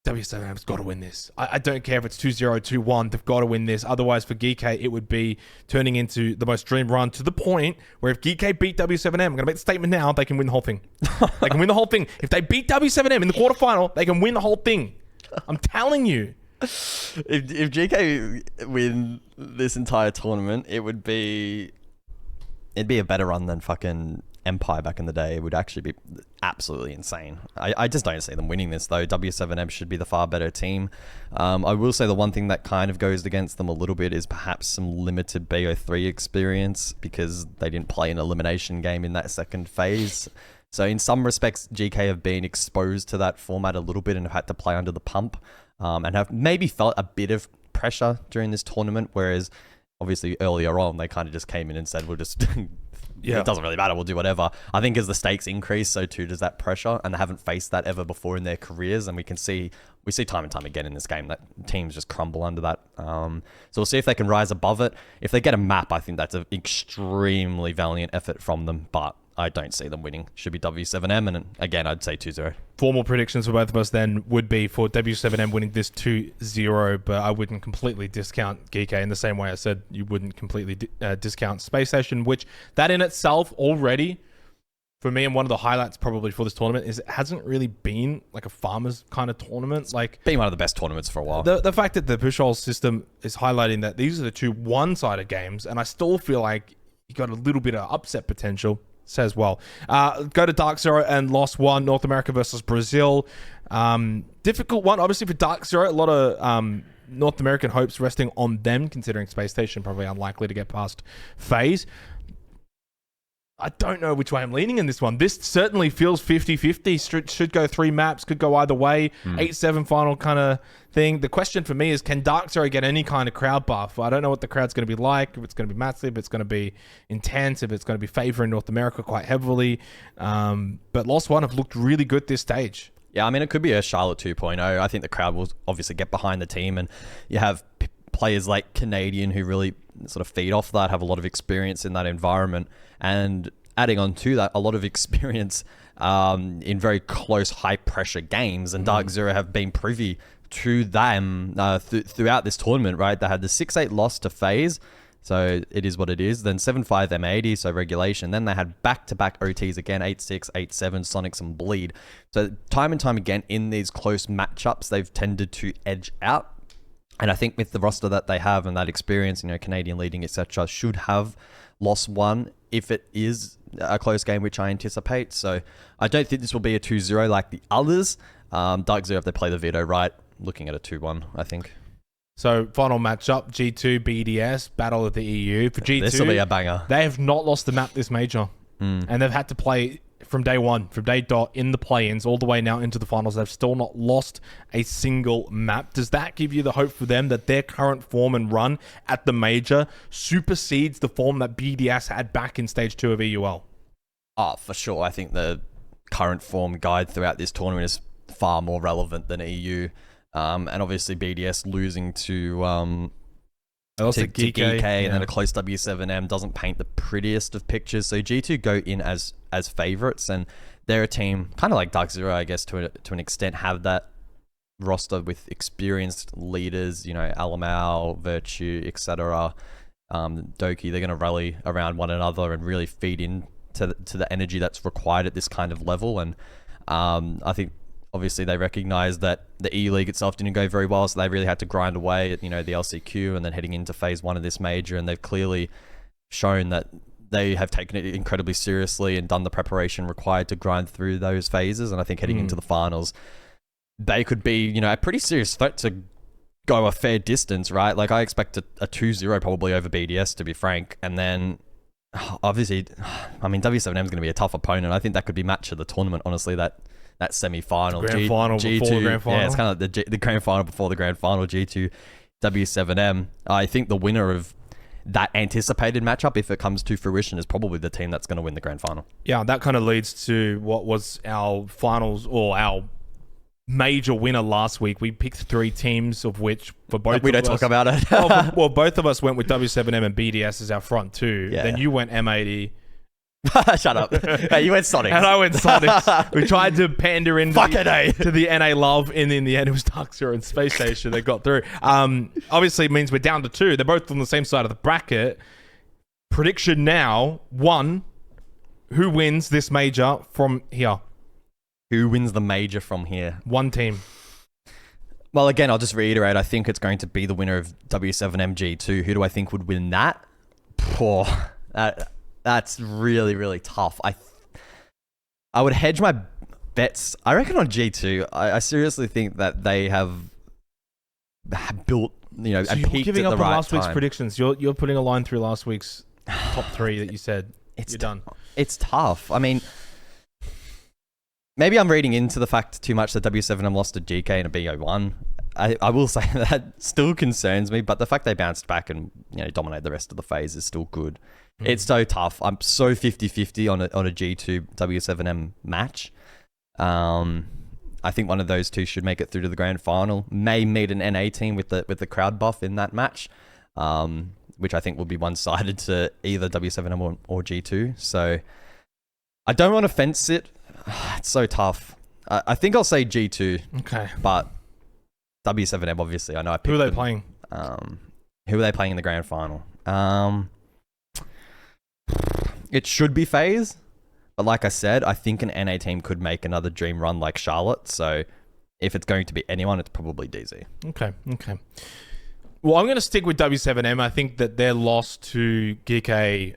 [SPEAKER 2] W7M's got to win this. I don't care if it's 2-0, 2-1. They've got to win this. Otherwise, for GK, it would be turning into the most dream run, to the point where if GK beat W7M, I'm going to make the statement now, they can win the whole thing. They can win the whole thing. If they beat W7M in the quarterfinal, they can win the whole thing. I'm telling you.
[SPEAKER 1] If GK win this entire tournament, it'd be a better run than fucking Empire back in the day. It would actually be absolutely insane. I just don't see them winning this though. W7M should be the far better team. I will say the one thing that kind of goes against them a little bit is perhaps some limited BO3 experience because they didn't play an elimination game in that second phase. So in some respects, GK have been exposed to that format a little bit and have had to play under the pump and have maybe felt a bit of pressure during this tournament, whereas obviously earlier on they kind of just came in and said, we'll just... Yeah. It doesn't really matter, we'll do whatever. I think as the stakes increase, so too does that pressure, and they haven't faced that ever before in their careers, and we see time and time again in this game that teams just crumble under that. So we'll see if they can rise above it. If they get a map, I think that's an extremely valiant effort from them, but I don't see them winning. Should be W7M, and again, I'd say 2-0.
[SPEAKER 2] Formal predictions for both of us then would be for W7M winning this 2-0, but I wouldn't completely discount Geekay in the same way I said you wouldn't completely discount Space Station, which that in itself already, for me, and one of the highlights probably for this tournament is it hasn't really been like a farmers kind of tournament. Like
[SPEAKER 1] been one of the best tournaments for a while.
[SPEAKER 2] The fact that the push hole system is highlighting that these are the two one-sided games, and I still feel like you got a little bit of upset potential. Says well. Go to Dark Zero and lost one. North America versus Brazil. Difficult one, obviously, for Dark Zero. A lot of North American hopes resting on them, considering Space Station probably unlikely to get past phase. I don't know which way I'm leaning in this one. This certainly feels 50-50. Should go 3 maps, could go either way. 8-7 final kind of thing. The question for me is, can Dark Zero get any kind of crowd buff? I don't know what the crowd's going to be like, if it's going to be massive, if it's going to be intense, if it's going to be favoring North America quite heavily. But Lost One have looked really good this stage.
[SPEAKER 1] Yeah, I mean, it could be a Charlotte 2.0. I think the crowd will obviously get behind the team, and you have players like Canadian who really sort of feed off that, have a lot of experience in that environment, and adding on to that, a lot of experience in very close, high-pressure games, and Dark Zero have been privy to them throughout this tournament, right? They had the 6-8 loss to FaZe, so it is what it is. Then 7-5 M80, so regulation. Then they had back-to-back OTs again, 8-6, 8-7, Sonics and Bleed. So time and time again in these close matchups, they've tended to edge out. And I think with the roster that they have and that experience, Canadian leading, etc., should have lost one if it is a close game, which I anticipate. So I don't think this will be a 2-0 like the others. Dark Zero, if they play the veto right, looking at a 2-1, I think.
[SPEAKER 2] So final matchup, G2, BDS, Battle of the EU. For G2,
[SPEAKER 1] this will be a banger.
[SPEAKER 2] They have not lost the map this major. And they've had to play from day one, from day dot, in the play-ins, all the way now into the finals. They've still not lost a single map. Does that give you the hope for them that their current form and run at the major supersedes the form that BDS had back in stage 2 of EUL?
[SPEAKER 1] Oh, for sure. I think the current form guide throughout this tournament is far more relevant than EU. And obviously BDS losing to GK, and then a close W7M doesn't paint the prettiest of pictures. So G2 go in as favorites, and they're a team kind of like Dark Zero, I guess, to an extent, have that roster with experienced leaders, Alamau, Virtue, etc. Doki. They're going to rally around one another and really feed in to the energy that's required at this kind of level. And I think obviously they recognize that the EU League itself didn't go very well, so they really had to grind away at the LCQ and then heading into phase 1 of this major, and they've clearly shown that they have taken it incredibly seriously and done the preparation required to grind through those phases. And I think heading into the finals, they could be a pretty serious threat to go a fair distance, right? Like I expect a 2-0 probably over BDS, to be frank, and then obviously, I mean, W7M is going to be a tough opponent. I think that could be match of the tournament, honestly, that semi-final.
[SPEAKER 2] Grand final
[SPEAKER 1] G2,
[SPEAKER 2] before the grand final.
[SPEAKER 1] Yeah, it's kind of like the grand final before the grand final, G2, W7M. I think the winner of that anticipated matchup, if it comes to fruition, is probably the team that's going to win the grand final.
[SPEAKER 2] Yeah, that kind of leads to what was our finals, or our major winner last week. We picked 3 teams, of which for both
[SPEAKER 1] we don't talk about it.
[SPEAKER 2] well, both of us went with W7M and BDS as our front 2.
[SPEAKER 1] Yeah.
[SPEAKER 2] Then you went M80.
[SPEAKER 1] Shut up. Hey, you went Sonics.
[SPEAKER 2] And I went Sonics. We tried to pander into
[SPEAKER 1] to
[SPEAKER 2] the NA love, and in the end it was Dark Zero and Space Station that got through. Obviously it means we're down to 2. They're both on the same side of the bracket. Prediction now, 1, who wins this major from here?
[SPEAKER 1] Who wins the major from here?
[SPEAKER 2] 1 team.
[SPEAKER 1] Well, again, I'll just reiterate. I think it's going to be the winner of W7MG2. Who do I think would win that? Poor. That's really, really tough. I would hedge my bets. I reckon on G2. I seriously think that they have built,
[SPEAKER 2] So
[SPEAKER 1] and
[SPEAKER 2] you're
[SPEAKER 1] peaked
[SPEAKER 2] giving
[SPEAKER 1] at
[SPEAKER 2] up
[SPEAKER 1] the
[SPEAKER 2] on
[SPEAKER 1] right
[SPEAKER 2] last week's
[SPEAKER 1] time.
[SPEAKER 2] predictions. You're putting a line through last week's top 3 that you said. You're done.
[SPEAKER 1] It's tough. I mean, maybe I'm reading into the fact too much that W7M lost to GK in a BO1. I will say that still concerns me, but the fact they bounced back and dominate the rest of the phase is still good. It's so tough. I'm so 50-50 on a G2 W7M match. I think one of those two should make it through to the grand final. May meet an NA team with the crowd buff in that match, which I think will be one-sided to either W7M or G2. So I don't want to fence it. It's so tough. I think I'll say G2.
[SPEAKER 2] Okay.
[SPEAKER 1] But W7M, obviously, I know I picked
[SPEAKER 2] Who are they
[SPEAKER 1] them.
[SPEAKER 2] playing?
[SPEAKER 1] Who are they playing in the grand final? It should be FaZe. But like I said, I think an NA team could make another dream run like Charlotte. So if it's going to be anyone, it's probably DZ.
[SPEAKER 2] Okay. Well, I'm going to stick with W7M. I think that their loss to GK,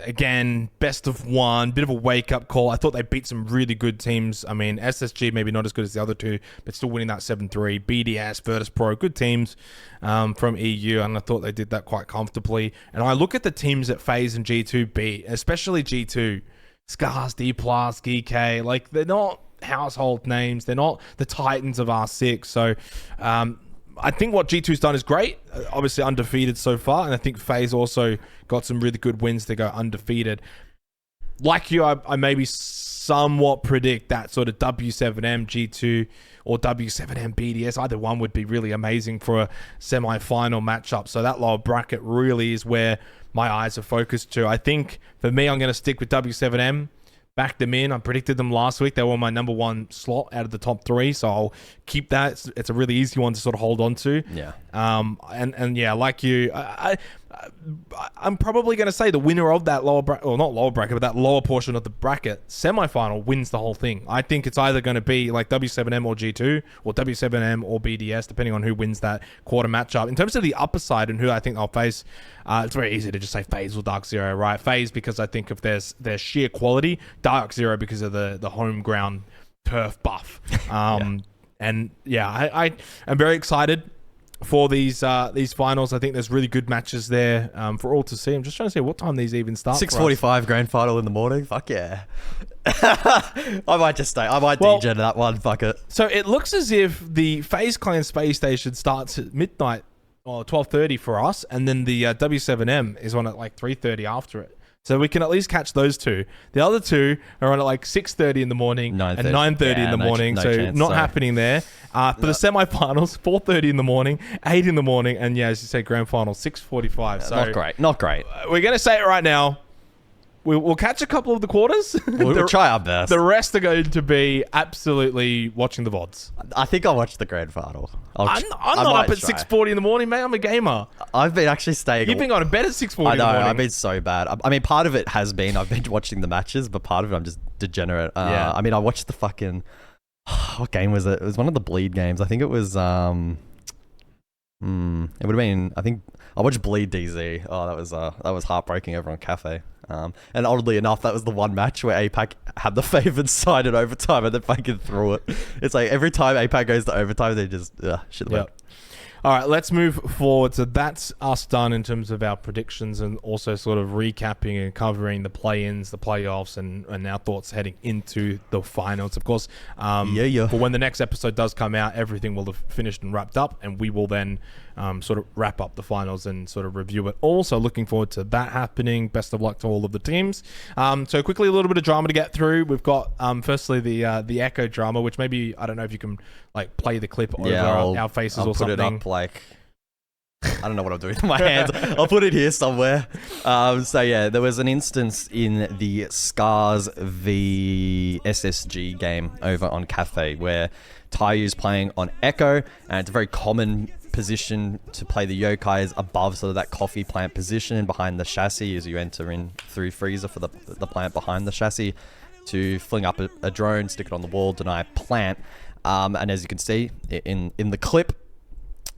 [SPEAKER 2] again, best of one, bit of a wake-up call. I thought they beat some really good teams. I mean, SSG maybe not as good as the other two, but still winning that 7-3. BDS, Virtus.pro, good teams from EU, and I thought they did that quite comfortably. And I look at the teams that FaZe and G2 beat, especially G2, Scars, D+, GK, like they're not household names. They're not the Titans of R6. So I think what G2's done is great. Obviously undefeated so far. And I think FaZe also got some really good wins to go undefeated. Like you, I maybe somewhat predict that sort of W7M, G2 or W7M, BDS. Either one would be really amazing for a semi-final matchup. So that lower bracket really is where my eyes are focused to. I think for me, I'm going to stick with W7M. Back them in. I predicted them last week. They were my number 1 slot out of the top 3, so I'll keep that. It's a really easy one to sort of hold on to.
[SPEAKER 1] Yeah.
[SPEAKER 2] And yeah, like you, I'm probably going to say the winner of that lower bracket, or not lower bracket, but that lower portion of the bracket semi-final wins the whole thing. I think it's either going to be like W7M or G2 or W7M or BDS, depending on who wins that quarter matchup. In terms of the upper side and who I think I'll face, it's very easy to just say FaZe or Dark Zero, right? FaZe because I think of their sheer quality, Dark Zero because of the home ground turf buff. And yeah, I am very excited for these finals. I think there's really good matches there for all to see. I'm just trying to see what time these even start.
[SPEAKER 1] 6:45 grand final in the morning. Fuck yeah. I might just stay. I might DJ that one. Fuck it.
[SPEAKER 2] So it looks as if the FaZe Clan Space Station starts at midnight or 12:30 for us, and then the W7M is on at like 3:30 after it. So we can at least catch those two. The other two are on at like 6:30 in the morning and 9:30 in the morning. So not happening there. For the semifinals, 4:30 in the morning, 8 in the morning, and yeah, as you say, grand final, 6:45. So
[SPEAKER 1] not great. Not great.
[SPEAKER 2] We're going to say it right now. We'll catch a couple of the quarters.
[SPEAKER 1] We'll try our best.
[SPEAKER 2] The rest are going to be absolutely watching the VODs.
[SPEAKER 1] I think I'll watch the grand final.
[SPEAKER 2] I'm not up at 6:40 in the morning, mate. I'm a gamer.
[SPEAKER 1] I've been actually staying.
[SPEAKER 2] You've been going to bed at 6:40 in the morning.
[SPEAKER 1] I know. I've been so bad. I mean, part of it has been I've been watching the matches, but part of it I'm just degenerate.
[SPEAKER 2] Yeah.
[SPEAKER 1] I mean, I watched the fucking... What game was it? It was one of the Bleed games. I think it was... it would have been... I think... I watched Bleed DZ. Oh, that was heartbreaking over on Cafe. And oddly enough, that was the one match where APAC had the favoured side in overtime and then fucking threw it. It's like every time APAC goes to overtime, they just shit the bed.
[SPEAKER 2] All right, let's move forward. So that's us done in terms of our predictions and also sort of recapping and covering the play-ins, the playoffs, and our thoughts heading into the finals. Of course, for when the next episode does come out, everything will have finished and wrapped up, and we will then sort of wrap up the finals and sort of review it all. So looking forward to that happening. Best of luck to all of the teams. So quickly, a little bit of drama to get through. We've got firstly the Echo drama, which maybe, I don't know if you can like play the clip over our faces or something.
[SPEAKER 1] I'll put it up like... I don't know what I'm doing with my hands. I'll put it here somewhere. So yeah, there was an instance in the Scars v SSG game over on Cafe where Tayu's playing on Echo, and it's a very common position to play the Yokai is above sort of that coffee plant position and behind the chassis as you enter in through freezer for the plant behind the chassis to fling up a drone, stick it on the wall, deny plant. And as you can see in the clip,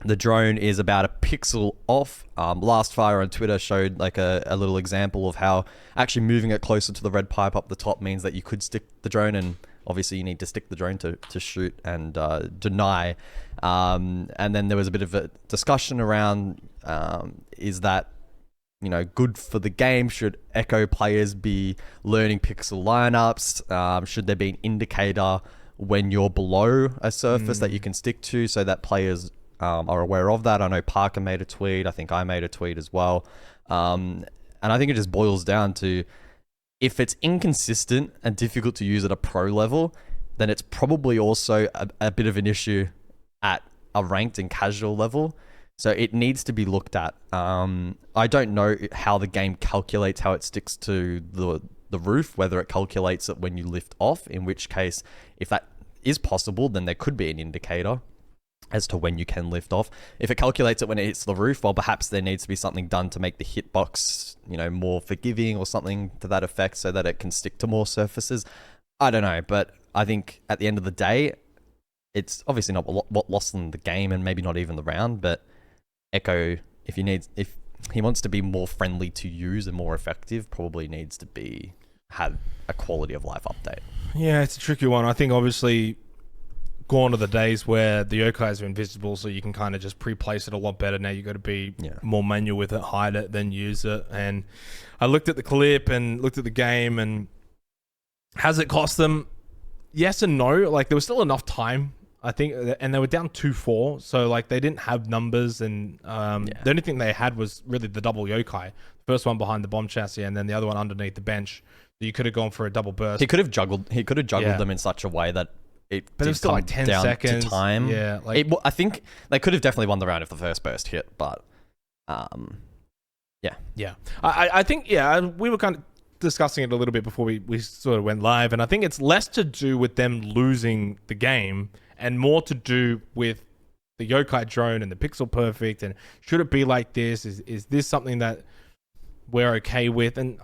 [SPEAKER 1] the drone is about a pixel off. Last Fire on Twitter showed like a little example of how actually moving it closer to the red pipe up the top means that you could stick the drone, and obviously you need to stick the drone to shoot and deny. And then there was a bit of a discussion around, is that, you know, good for the game? Should Echo players be learning pixel lineups? Should there be an indicator when you're below a surface that you can stick to so that players are aware of that? I know Parker made a tweet. I think I made a tweet as well. And I think it just boils down to, if it's inconsistent and difficult to use at a pro level, then it's probably also a bit of an issue at a ranked and casual level. So it needs to be looked at. I don't know how the game calculates how it sticks to the roof, whether it calculates it when you lift off, in which case, if that is possible, then there could be an indicator as to when you can lift off. If it calculates it when it hits the roof, well, perhaps there needs to be something done to make the hitbox, you know, more forgiving or something to that effect so that it can stick to more surfaces. I don't know, but I think at the end of the day, it's obviously not what lost them the game and maybe not even the round, but Echo, if he wants to be more friendly to use and more effective, probably needs to have a quality of life update.
[SPEAKER 2] Yeah, it's a tricky one. I think obviously gone are the days where the yokais are invisible, so you can kind of just pre-place it a lot better. Now you got to be more manual with it, hide it, then use it. And I looked at the clip and looked at the game, and has it cost them? Yes and no. Like, there was still enough time, I think, and they were down 2-4, so like they didn't have numbers, and the only thing they had was really the double yokai. First one behind the bomb chassis, and then the other one underneath the bench. You could have gone for a double burst.
[SPEAKER 1] He could have juggled them in such a way that but it was still like 10
[SPEAKER 2] seconds.
[SPEAKER 1] To time.
[SPEAKER 2] Yeah, like
[SPEAKER 1] I think they could have definitely won the round if the first burst hit, but
[SPEAKER 2] yeah. I think we were kind of discussing it a little bit before we sort of went live, and I think it's less to do with them losing the game and more to do with the yokai drone and the pixel perfect, and should it be like this? Is this something that we're okay with? And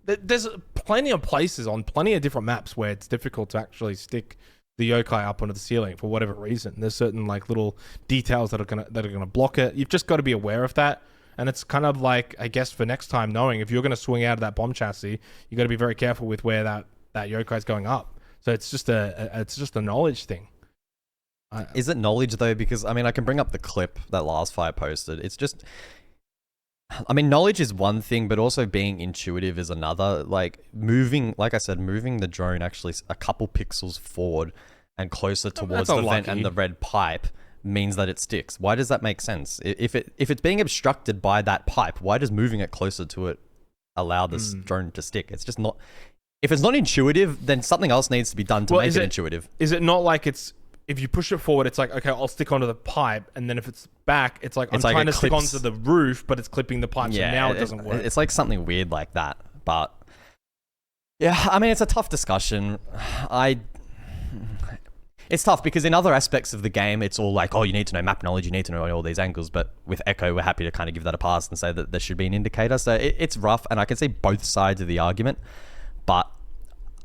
[SPEAKER 2] there's plenty of places on plenty of different maps where it's difficult to actually stick the yokai up onto the ceiling for whatever reason. There's certain like little details that are gonna block it. You've just got to be aware of that. And it's kind of like, I guess, for next time, knowing if you're going to swing out of that bomb chassis, you got to be very careful with where that yokai is going up. So it's just a knowledge thing.
[SPEAKER 1] Is it knowledge though? Because I mean, I can bring up the clip that Last Fire posted. It's just, I mean, knowledge is one thing, but also being intuitive is another. Like like I said, moving the drone actually a couple pixels forward and closer towards the vent and the red pipe means that it sticks. Why does that make sense? If it's being obstructed by that pipe, why does moving it closer to it allow this drone to stick? It's just not. If it's not intuitive, then something else needs to be done to make it intuitive.
[SPEAKER 2] Is it not like if you push it forward, it's like, okay, I'll stick onto the pipe, and then if it's back, it's like I'm trying to stick onto the roof, but it's clipping the pipe, so now it doesn't work.
[SPEAKER 1] It's like something weird like that. But yeah, I mean, it's a tough discussion. It's tough because in other aspects of the game, it's all like, oh, you need to know map knowledge, you need to know all these angles. But with Echo, we're happy to kind of give that a pass and say that there should be an indicator. So it's rough, and I can see both sides of the argument. But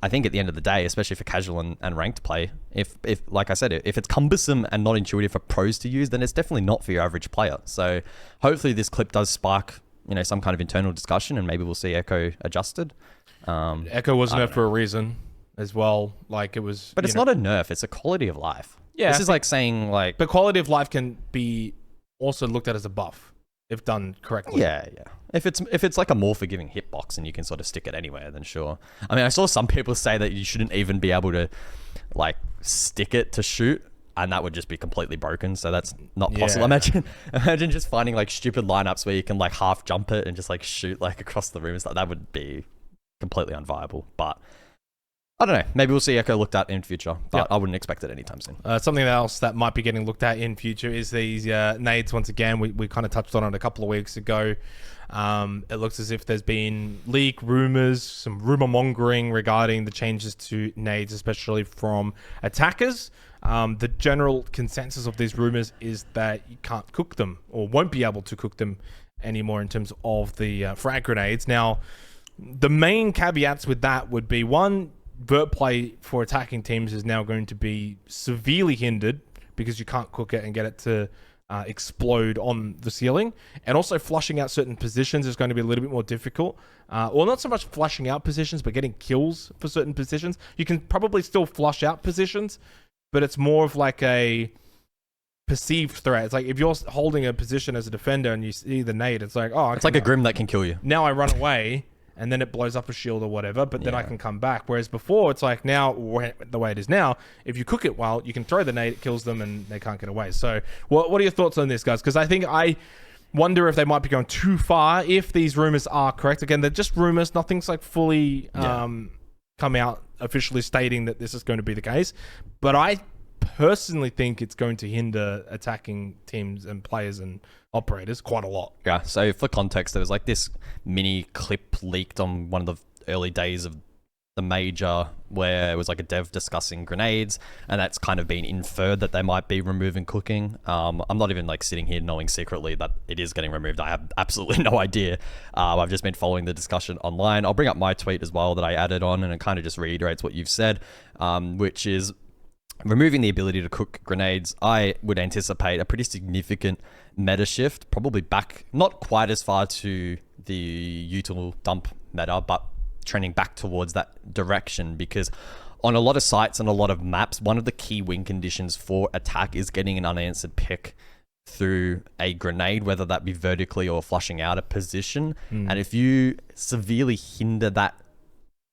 [SPEAKER 1] I think at the end of the day, especially for casual and ranked play, if like I said, if it's cumbersome and not intuitive for pros to use, then it's definitely not for your average player. So hopefully this clip does spark, you know, some kind of internal discussion, and maybe we'll see Echo adjusted.
[SPEAKER 2] Echo was nerfed for a reason as well. Like, it was,
[SPEAKER 1] but it's not a nerf; it's a quality of life. Yeah, this is like saying like,
[SPEAKER 2] but quality of life can be also looked at as a buff if done correctly.
[SPEAKER 1] Yeah. If it's like a more forgiving hitbox and you can sort of stick it anywhere, then sure. I mean, I saw some people say that you shouldn't even be able to like stick it to shoot, and that would just be completely broken. So that's not possible. Imagine just finding like stupid lineups where you can like half jump it and just like shoot like across the room and stuff. That would be completely unviable. But I don't know. Maybe we'll see Echo looked at in future, but I wouldn't expect it anytime soon.
[SPEAKER 2] Something else that might be getting looked at in future is these nades. Once again, we kind of touched on it a couple of weeks ago. It looks as if there's been leak rumors, some rumor mongering regarding the changes to nades, especially from attackers. The general consensus of these rumors is that you can't cook them, or won't be able to cook them anymore in terms of the frag grenades. Now, the main caveats with that would be, one, vert play for attacking teams is now going to be severely hindered because you can't cook it and get it to explode on the ceiling. And also flushing out certain positions is going to be a little bit more difficult. Well, not so much flushing out positions, but getting kills for certain positions. You can probably still flush out positions, but it's more of like a perceived threat. It's like if you're holding a position as a defender and you see the nade, it's like, oh,
[SPEAKER 1] it's like a Grim that can kill you.
[SPEAKER 2] Now I run away and then it blows up a shield or whatever, but then I can come back. Whereas before, it's like now, the way it is now, if you cook it well, you can throw the nade, it kills them and they can't get away. So what are your thoughts on this, guys? Because I wonder if they might be going too far if these rumors are correct. Again, they're just rumors. Nothing's like fully come out officially stating that this is going to be the case. But I personally think it's going to hinder attacking teams and players and operators quite a lot.
[SPEAKER 1] Yeah, so for context, there was like this mini clip leaked on one of the early days of the major where it was like a dev discussing grenades, and that's kind of been inferred that they might be removing cooking. I'm not even like sitting here knowing secretly that it is getting removed. I have absolutely no idea. I've just been following the discussion online. I'll bring up my tweet as well that I added on, and it kind of just reiterates what you've said, which is removing the ability to cook grenades. I would anticipate a pretty significant meta shift, probably back, not quite as far to the util dump meta, but trending back towards that direction, because on a lot of sites and a lot of maps, one of the key win conditions for attack is getting an unanswered pick through a grenade, whether that be vertically or flushing out a position. And if you severely hinder that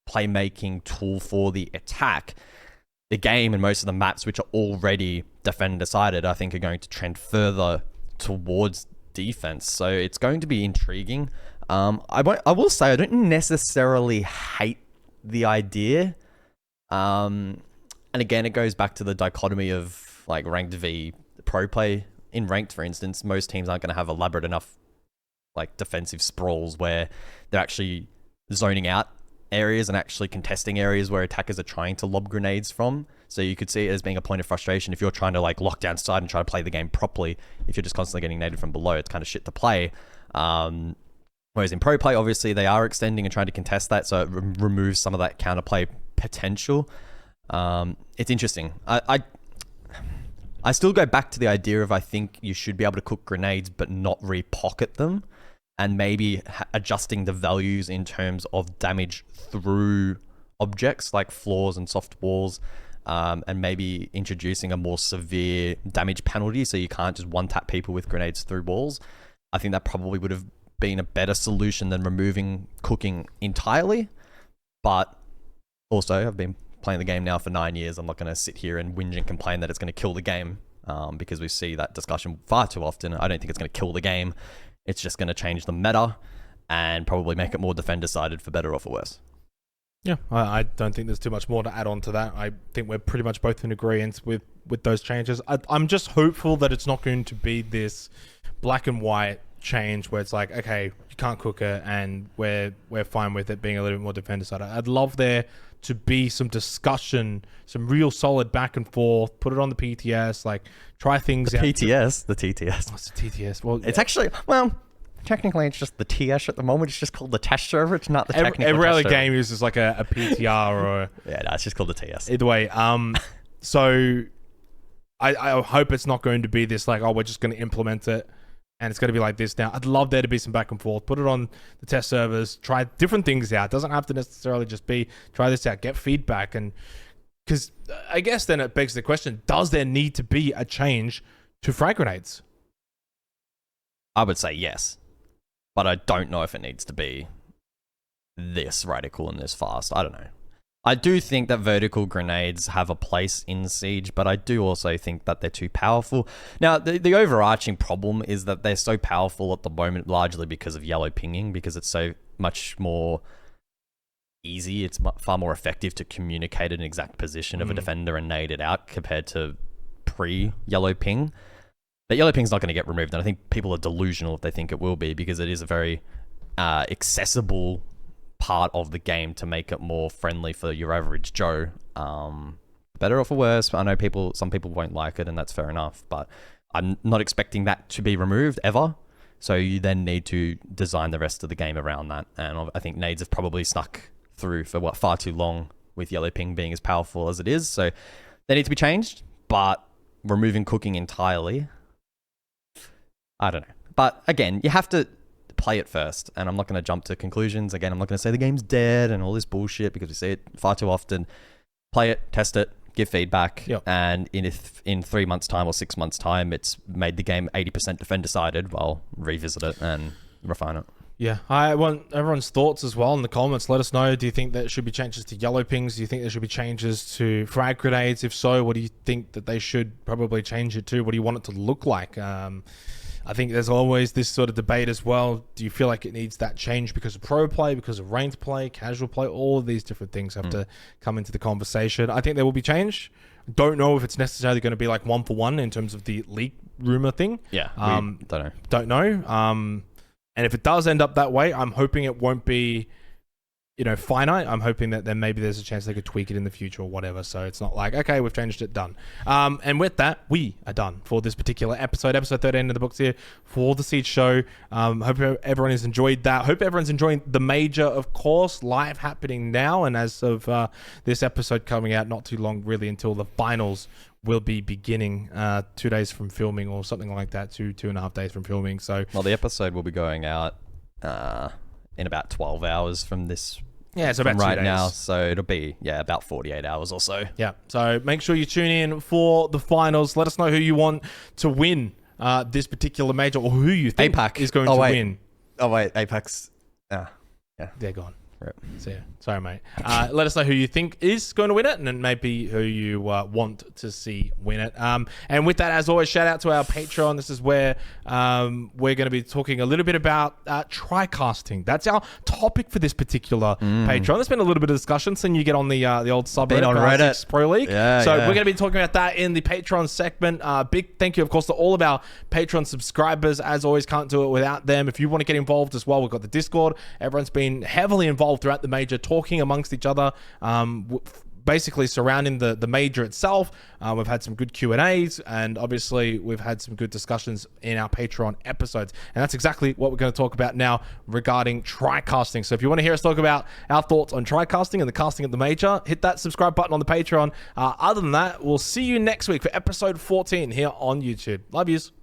[SPEAKER 1] playmaking tool for the attack, the game and most of the maps, which are already defend decided, I think are going to trend further towards defense. So it's going to be intriguing. I will say I don't necessarily hate the idea. And again, it goes back to the dichotomy of like ranked v pro play. In ranked, for instance, most teams aren't going to have elaborate enough like defensive sprawls where they're actually zoning out areas and actually contesting areas where attackers are trying to lob grenades from. So you could see it as being a point of frustration if you're trying to like lock down side and try to play the game properly. If you're just constantly getting naded from below, it's kind of shit to play. Whereas in pro play, obviously they are extending and trying to contest that, so it removes some of that counterplay potential. It's interesting. I still go back to the idea of I think you should be able to cook grenades but not re-pocket them, and maybe adjusting the values in terms of damage through objects like floors and soft walls, and maybe introducing a more severe damage penalty so you can't just one-tap people with grenades through walls. I think that probably would have been a better solution than removing cooking entirely. But also, I've been playing the game now for 9 years. I'm not going to sit here and whinge and complain that it's going to kill the game, because we see that discussion far too often. I don't think it's going to kill the game. It's just going to change the meta and probably make it more defender-sided for better or for worse.
[SPEAKER 2] Yeah, I don't think there's too much more to add on to that. I think we're pretty much both in agreement with those changes. I'm just hopeful that it's not going to be this black and white change where it's like, okay, you can't cook it and we're fine with it being a little bit more defender-sided. I'd love there to be some discussion, some real solid back and forth, put it on the PTS, like try things out.
[SPEAKER 1] The TTS? The TTS.
[SPEAKER 2] What's the TTS? Well,
[SPEAKER 1] it's actually, well, technically it's just the TS at the moment. It's just called the test server. It's not the technical
[SPEAKER 2] every other
[SPEAKER 1] test server.
[SPEAKER 2] game uses like a PTR or
[SPEAKER 1] yeah, no, it's just called the TS.
[SPEAKER 2] Either way, so I hope it's not going to be this like, oh, we're just going to implement it and it's going to be like this now. I'd love there to be some back and forth. Put it on the test servers. Try different things out. It doesn't have to necessarily just be try this out. Get feedback. And because I guess then it begs the question, does there need to be a change to frag grenades?
[SPEAKER 1] I would say yes. But I don't know if it needs to be this radical and this fast. I don't know. I do think that vertical grenades have a place in Siege, but I do also think that they're too powerful. Now, the overarching problem is that they're so powerful at the moment, largely because of yellow pinging, because it's so much more easy. It's far more effective to communicate an exact position of a defender and nade it out compared to pre-yellow ping. But yellow ping's not going to get removed, and I think people are delusional if they think it will be, because it is a very accessible part of the game to make it more friendly for your average Joe. Better or for worse, I know some people won't like it, and that's fair enough, but I'm not expecting that to be removed ever. So you then need to design the rest of the game around that, and I think nades have probably snuck through for far too long with yellow ping being as powerful as it is. So they need to be changed, but removing cooking entirely, I don't know. But again, you have to play it first, and I'm not going to jump to conclusions. Again, I'm not going to say the game's dead and all this bullshit because we see it far too often. Play it, test it, give feedback, and in 3 months' time or 6 months' time, it's made the game 80% defender-sided, well, revisit it and refine it.
[SPEAKER 2] Yeah, I want everyone's thoughts as well in the comments. Let us know. Do you think there should be changes to yellow pings? Do you think there should be changes to frag grenades? If so, what do you think that they should probably change it to? What do you want it to look like? I think there's always this sort of debate as well. Do you feel like it needs that change because of pro play, because of ranked play, casual play? All of these different things have to come into the conversation. I think there will be change. Don't know if it's necessarily going to be like 1-for-1 in terms of the leak rumor thing.
[SPEAKER 1] Yeah,
[SPEAKER 2] don't know. And if it does end up that way, I'm hoping it won't be, finite. I'm hoping that then maybe there's a chance they could tweak it in the future or whatever. So it's not like, okay, we've changed it, done. And with that, we are done for this particular episode 13 of the books here for the Siege Show. Hope everyone has enjoyed that. Hope everyone's enjoying the major, of course, live happening now. And as of this episode coming out, not too long really until the finals will be beginning 2 days from filming or something like that, 2.5 days from filming. So,
[SPEAKER 1] well, the episode will be going out in about 12 hours from this.
[SPEAKER 2] Yeah, it's about 2
[SPEAKER 1] right
[SPEAKER 2] days.
[SPEAKER 1] now, so it'll be about 48 hours or so.
[SPEAKER 2] Yeah, so make sure you tune in for the finals. Let us know who you want to win this particular major, or who you think
[SPEAKER 1] APAC
[SPEAKER 2] is going to win.
[SPEAKER 1] Oh wait, Apex. Yeah,
[SPEAKER 2] they're gone.
[SPEAKER 1] Right.
[SPEAKER 2] So yeah, sorry, mate. Let us know who you think is going to win it, and then maybe who you want to see win it. And with that, as always, shout out to our Patreon. This is where we're going to be talking a little bit about tri-casting. That's our topic for this particular Patreon. There's been a little bit of discussion since you get on the old subreddit
[SPEAKER 1] on Reddit
[SPEAKER 2] Pro League.
[SPEAKER 1] Yeah,
[SPEAKER 2] so we're going to be talking about that in the Patreon segment. Big thank you, of course, to all of our Patreon subscribers. As always, can't do it without them. If you want to get involved as well, we've got the Discord. Everyone's been heavily involved throughout the major, talking amongst each other, basically surrounding the major itself. We've had some good Q&As, and obviously we've had some good discussions in our Patreon episodes, and that's exactly what we're going to talk about now regarding tri-casting. So if you want to hear us talk about our thoughts on tri-casting and the casting at the major, hit that subscribe button on the Patreon. Other than that, we'll see you next week for episode 14 here on YouTube. Love yous.